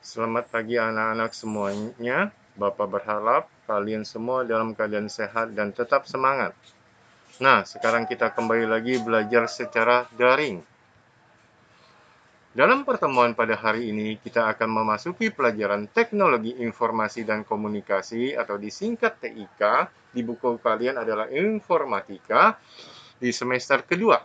Selamat pagi anak-anak semuanya. Bapak berharap kalian semua dalam keadaan sehat dan tetap semangat. Nah, sekarang kita kembali lagi belajar secara daring. Dalam pertemuan pada hari ini, kita akan memasuki pelajaran Teknologi Informasi dan Komunikasi atau disingkat TIK. Di buku kalian adalah Informatika di semester kedua.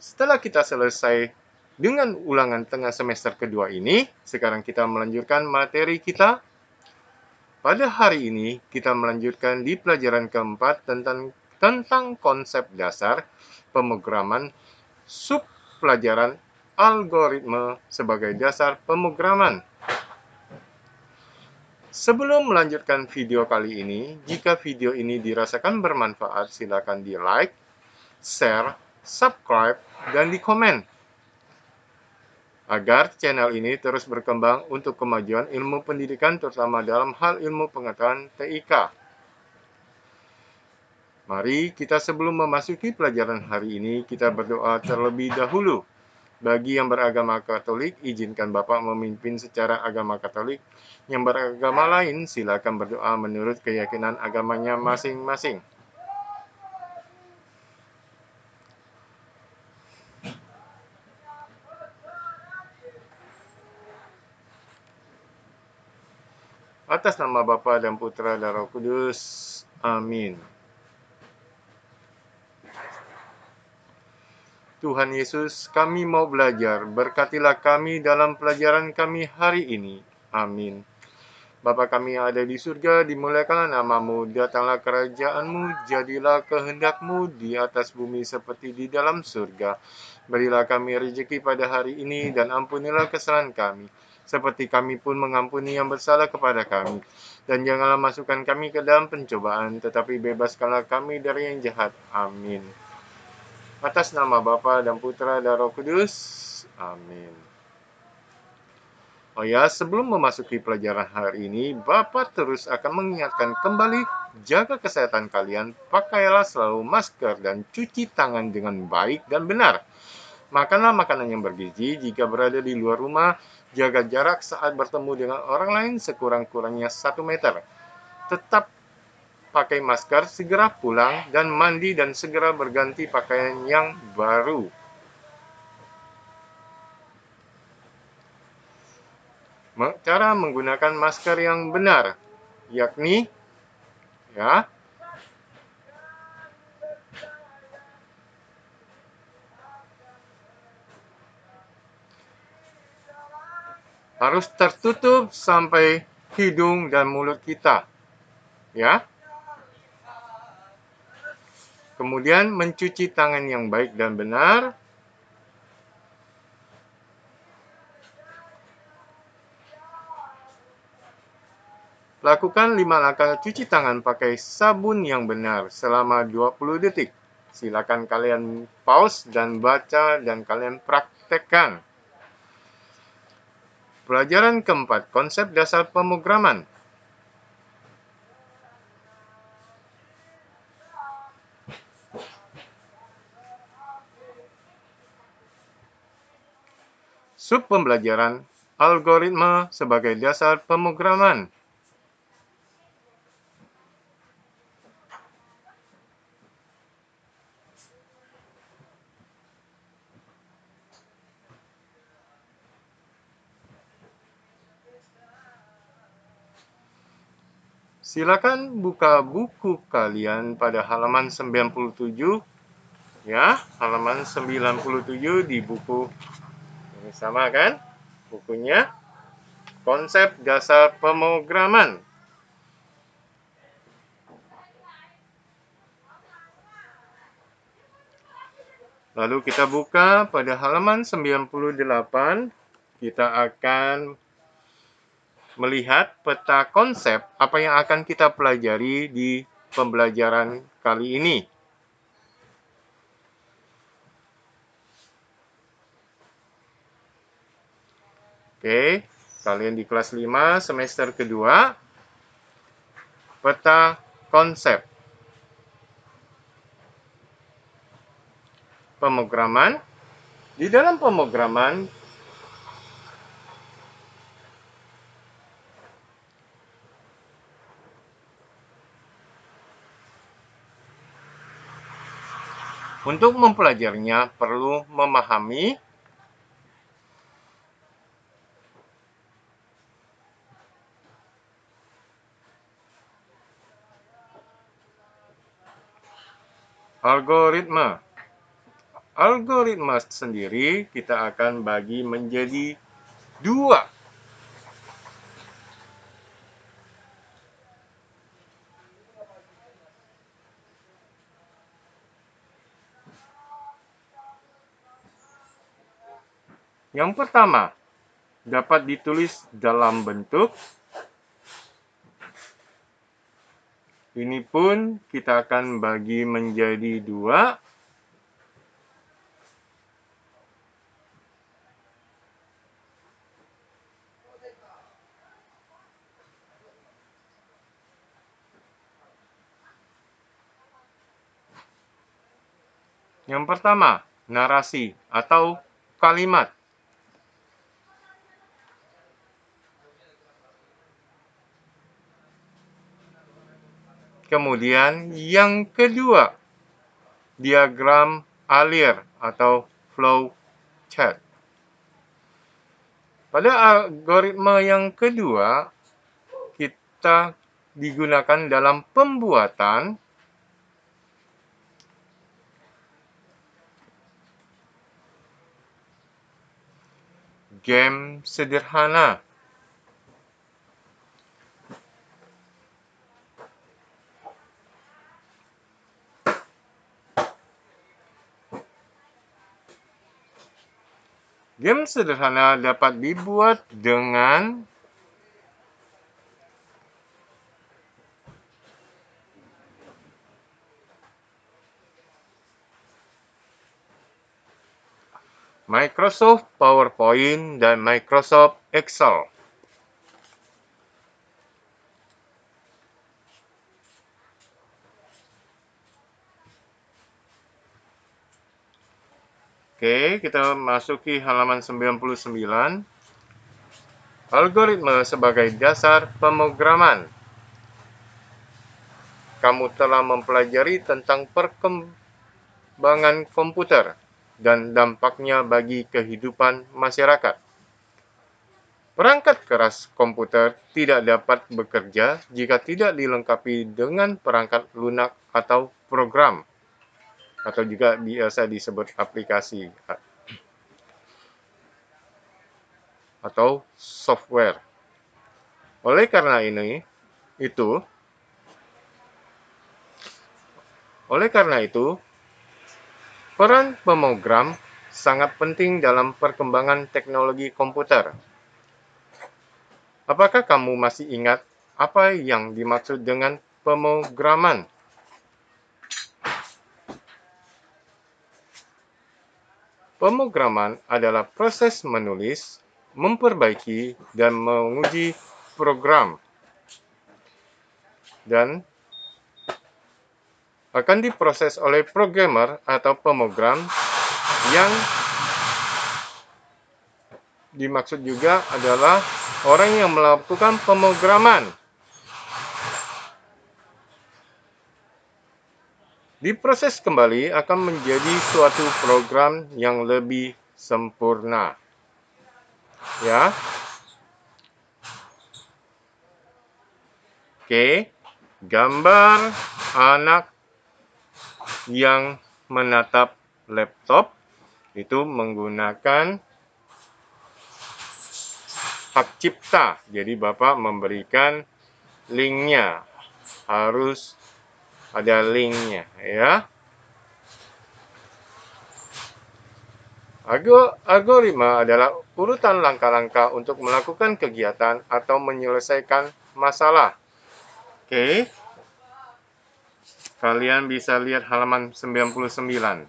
Setelah kita selesai dengan ulangan tengah semester kedua ini, sekarang kita melanjutkan materi kita. Pada hari ini, kita melanjutkan di pelajaran keempat tentang konsep dasar pemrograman sub pelajaran algoritma sebagai dasar pemrograman. Sebelum melanjutkan video kali ini, jika video ini dirasakan bermanfaat, silakan di like, share, subscribe, dan di komen. Agar channel ini terus berkembang untuk kemajuan ilmu pendidikan terutama dalam hal ilmu pengetahuan TIK. Mari kita sebelum memasuki pelajaran hari ini, kita berdoa terlebih dahulu. Bagi yang beragama Katolik, izinkan Bapak memimpin secara agama Katolik. Yang beragama lain, silakan berdoa menurut keyakinan agamanya masing-masing. Atas nama Bapa dan Putra dan Roh Kudus. Amin. Tuhan Yesus, kami mau belajar. Berkatilah kami dalam pelajaran kami hari ini. Amin. Bapa kami yang ada di surga, dimuliakanlah namamu, datanglah kerajaanmu, jadilah kehendakmu di atas bumi seperti di dalam surga. Berilah kami rezeki pada hari ini, dan ampunilah kesalahan kami, seperti kami pun mengampuni yang bersalah kepada kami. Dan janganlah masukkan kami ke dalam pencobaan, tetapi bebaskanlah kami dari yang jahat. Amin. Atas nama Bapa dan Putra dan Roh Kudus. Amin. Oh ya, sebelum memasuki pelajaran hari ini, Bapak terus akan mengingatkan kembali, jaga kesehatan kalian, pakailah selalu masker dan cuci tangan dengan baik dan benar. Makanlah makanan yang bergizi, jika berada di luar rumah, jaga jarak saat bertemu dengan orang lain sekurang-kurangnya 1 meter. Tetap pakai masker, segera pulang dan mandi dan segera berganti pakaian yang baru. Cara menggunakan masker yang benar, yakni harus tertutup sampai hidung dan mulut kita. Ya. Kemudian mencuci tangan yang baik dan benar. Lakukan 5 langkah cuci tangan pakai sabun yang benar selama 20 detik. Silakan kalian pause dan baca dan kalian praktekkan. Pelajaran keempat, konsep dasar pemrograman. Sub pembelajaran algoritma sebagai dasar pemrograman. Silakan buka buku kalian pada halaman 97, ya, halaman 97 di buku ini sama kan? Bukunya Konsep Dasar Pemrograman. Lalu kita buka pada halaman 98, kita akan melihat peta konsep apa yang akan kita pelajari di pembelajaran kali ini. Oke, kalian di kelas 5 semester kedua, peta konsep pemrograman. Di dalam pemrograman, Untuk mempelajarinya perlu memahami algoritma. Algoritma sendiri kita akan bagi menjadi dua. Yang pertama, dapat ditulis dalam bentuk. Ini pun kita akan bagi menjadi dua. Yang pertama, narasi atau kalimat. Kemudian yang kedua, diagram alir atau flow chart. Pada algoritma yang kedua, kita digunakan dalam pembuatan game sederhana. Game sederhana dapat dibuat dengan Microsoft PowerPoint dan Microsoft Excel. Oke, kita masuki halaman 99. Algoritma sebagai dasar pemrograman. Kamu telah mempelajari tentang perkembangan komputer dan dampaknya bagi kehidupan masyarakat. Perangkat keras komputer tidak dapat bekerja jika tidak dilengkapi dengan perangkat lunak atau program, atau juga biasa disebut aplikasi atau software. Oleh karena itu, peran pemrogram sangat penting dalam perkembangan teknologi komputer. Apakah kamu masih ingat apa yang dimaksud dengan pemrograman? Pemrograman adalah proses menulis, memperbaiki, dan menguji program, dan akan diproses oleh programmer atau pemrogram. Yang dimaksud juga adalah orang yang melakukan pemrograman. Diproses kembali akan menjadi suatu program yang lebih sempurna. Ya. Oke. Gambar anak yang menatap laptop itu menggunakan hak cipta. Jadi Bapak memberikan linknya. Harus ada linknya, ya. Algoritma adalah urutan langkah-langkah untuk melakukan kegiatan atau menyelesaikan masalah. Oke. Kalian bisa lihat halaman 99.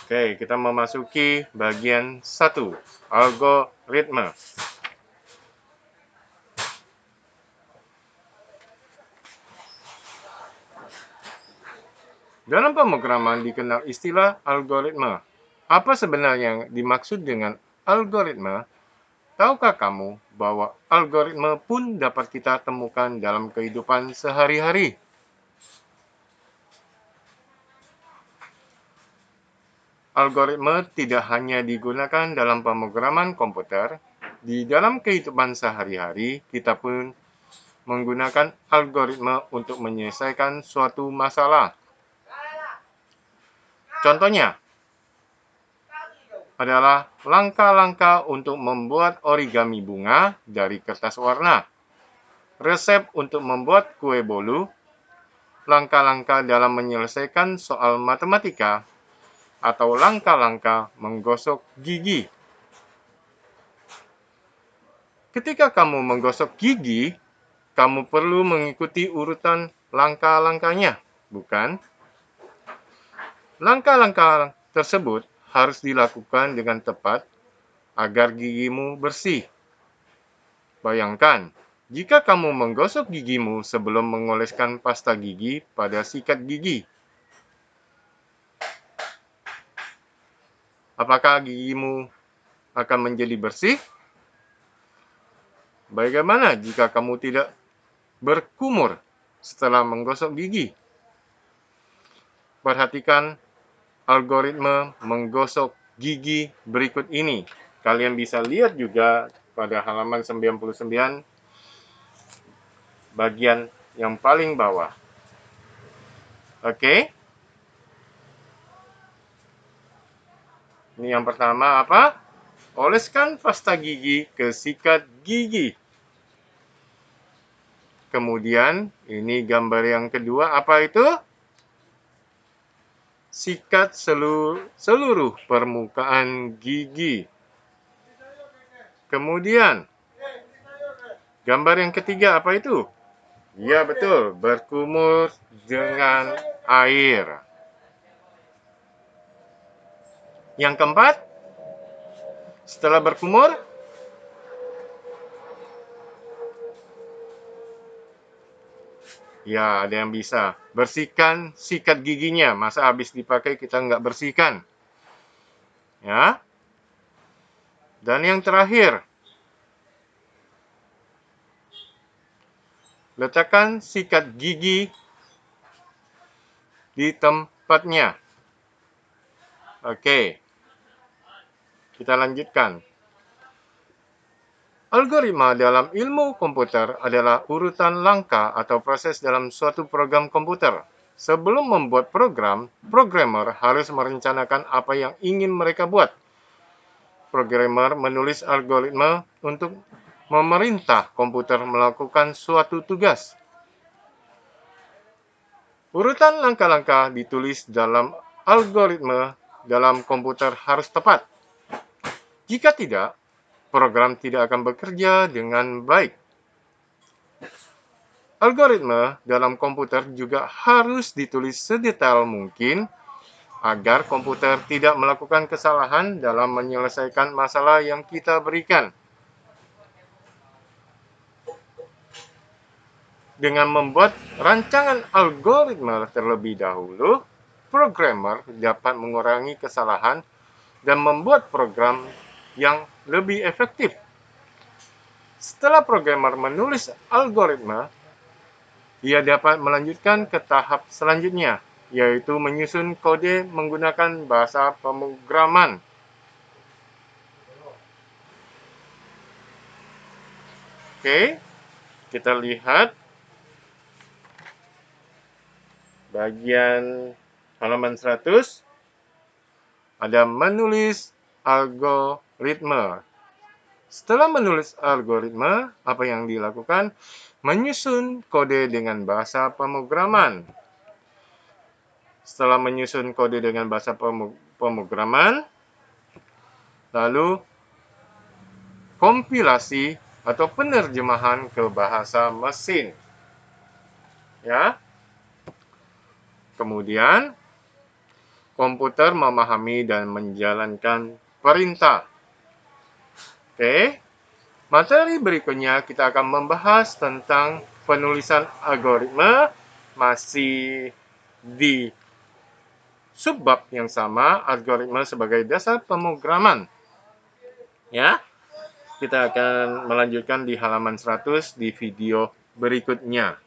Oke, kita memasuki bagian 1, algoritma. Dalam pemrograman dikenal istilah algoritma. Apa sebenarnya yang dimaksud dengan algoritma? Tahukah kamu bahwa algoritma pun dapat kita temukan dalam kehidupan sehari-hari? Algoritma tidak hanya digunakan dalam pemrograman komputer, di dalam kehidupan sehari-hari kita pun menggunakan algoritma untuk menyelesaikan suatu masalah. Contohnya adalah langkah-langkah untuk membuat origami bunga dari kertas warna, resep untuk membuat kue bolu, langkah-langkah dalam menyelesaikan soal matematika, atau langkah-langkah menggosok gigi. Ketika kamu menggosok gigi, kamu perlu mengikuti urutan langkah-langkahnya, bukan? Langkah-langkah tersebut harus dilakukan dengan tepat agar gigimu bersih. Bayangkan, jika kamu menggosok gigimu sebelum mengoleskan pasta gigi pada sikat gigi. Apakah gigimu akan menjadi bersih? Bagaimana jika kamu tidak berkumur setelah menggosok gigi? Perhatikan algoritma menggosok gigi berikut ini. Kalian bisa lihat juga pada halaman 99 bagian yang paling bawah. Oke? Ini yang pertama apa? Oleskan pasta gigi ke sikat gigi. Kemudian, ini gambar yang kedua, apa itu? Sikat seluruh permukaan gigi. Kemudian, gambar yang ketiga apa itu? Ya betul, berkumur dengan air. Yang keempat, setelah berkumur, ya ada yang bisa. Bersihkan sikat giginya, masa habis dipakai kita nggak bersihkan. Ya. Dan yang terakhir, letakkan sikat gigi di tempatnya. Oke, kita lanjutkan. Algoritma dalam ilmu komputer adalah urutan langkah atau proses dalam suatu program komputer. Sebelum membuat program, programmer harus merencanakan apa yang ingin mereka buat. Programmer menulis algoritma untuk memerintah komputer melakukan suatu tugas. Urutan langkah-langkah ditulis dalam algoritma dalam komputer harus tepat. Jika tidak, program tidak akan bekerja dengan baik. Algoritma dalam komputer juga harus ditulis sedetail mungkin agar komputer tidak melakukan kesalahan dalam menyelesaikan masalah yang kita berikan. Dengan membuat rancangan algoritma terlebih dahulu, programmer dapat mengurangi kesalahan dan membuat program yang lebih efektif. Setelah programmer menulis algoritma, ia dapat melanjutkan ke tahap selanjutnya, yaitu menyusun kode menggunakan bahasa pemrograman. Oke, kita lihat bagian halaman 100, ada menulis algoritma. Setelah menulis algoritma, apa yang dilakukan? Menyusun kode dengan bahasa pemrograman. Setelah menyusun kode dengan bahasa pemrograman, lalu kompilasi atau penerjemahan ke bahasa mesin. Ya. Kemudian, komputer memahami dan menjalankan perintah. Oke. Materi berikutnya kita akan membahas tentang penulisan algoritma, masih di subbab yang sama, algoritma sebagai dasar pemrograman. Ya. Kita akan melanjutkan di halaman 100 di video berikutnya.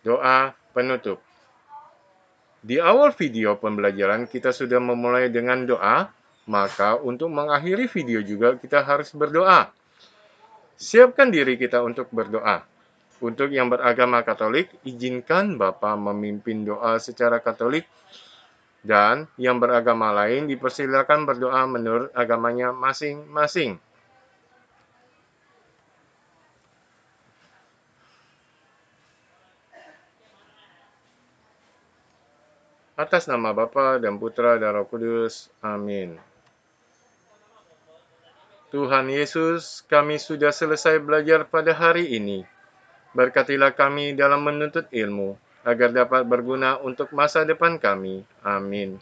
Doa penutup. Di awal video pembelajaran kita sudah memulai dengan doa, maka untuk mengakhiri video juga kita harus berdoa. Siapkan diri kita untuk berdoa. Untuk yang beragama Katolik, izinkan Bapa memimpin doa secara Katolik, dan yang beragama lain dipersilakan berdoa menurut agamanya masing-masing. Atas nama Bapa dan Putra dan Roh Kudus. Amin. Tuhan Yesus, kami sudah selesai belajar pada hari ini. Berkatilah kami dalam menuntut ilmu, agar dapat berguna untuk masa depan kami. Amin.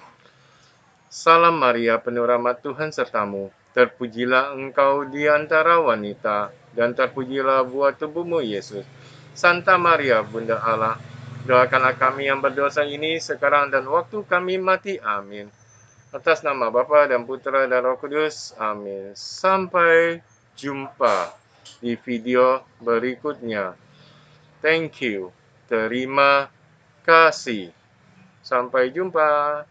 Salam Maria, penuh rahmat Tuhan sertamu. Terpujilah engkau di antara wanita, dan terpujilah buah tubuhmu Yesus. Santa Maria, Bunda Allah, doakanlah kami yang berdosa ini sekarang dan waktu kami mati. Amin. Atas nama Bapa dan Putra dan Roh Kudus. Amin. Sampai jumpa di video berikutnya. Thank you. Terima kasih. Sampai jumpa.